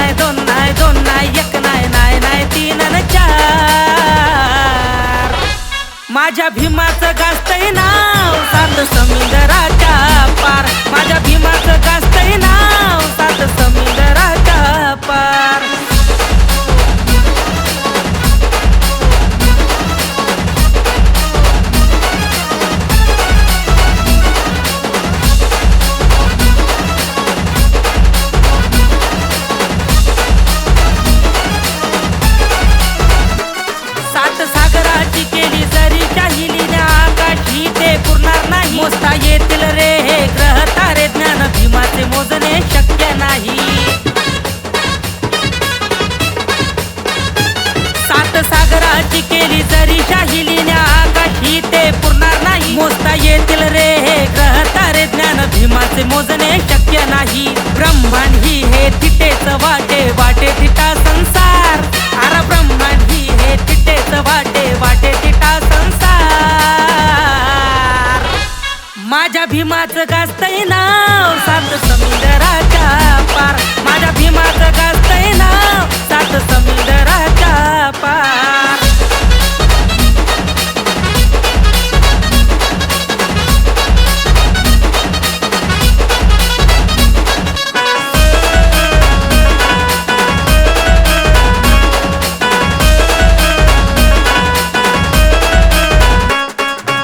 नाही दोन नाही दोन नाही एक नाही नाही नाही तीन आणि चार. माझ्या भीमाचं गाजतंय नाव सात समुद्राच्या पार. माझ्या भीमाचं गाजतंय नाव सात समुद्राच्या पार. सागराची केली जरी चाहिलीने आकाशी ते पुरणार नाही. मोजता येतील रे हे ग्रह तारे ज्ञान भीमाचे मोजणे शक्य नाही. सात सागराची केली जरी चाहिलीने आकाशी ते पुरणार नाही. मोजता येतील रे हे ग्रह तारे ज्ञान भीमाचे मोजणे शक्य नाही. ब्रह्मांड ही हे तिथेच वाटे वाटे तिटा संसार. अरे ब्रह्मांड ही हे तिथेच वाटे वाटे तिटा संसार. माझ्या भीमाचं गाजतंय नाव सात समुद्राच्या पार. माझ्या भीमाचं गाजतंय नाव सात समुद्राच्या पार.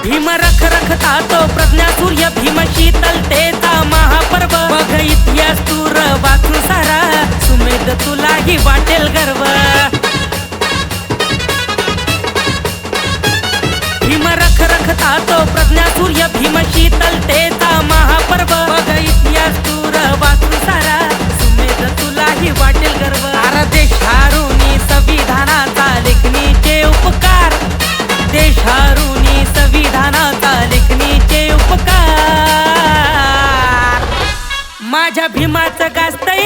भीम रख रखता तो प्रज्ञा सूर्य भीम शीतलतेचा महापर्व. बघ इतिहास तूर वाचून सारा सुमेध तुलाही वाटेल गर्व. भीम रख रखता तो प्रज्ञा सूर्य भीम शीतलतेचा महापर्व. बघ इतिहास तूर वाचून सारा सुमेध तुलाही वाटेल गर्व. अरे देशारुनी संविधानाचा लेखणीचे उपकार. देशारुनी संविधानाचा लेखणीचे उपकार. माझ्या भीमाचं गाजतंय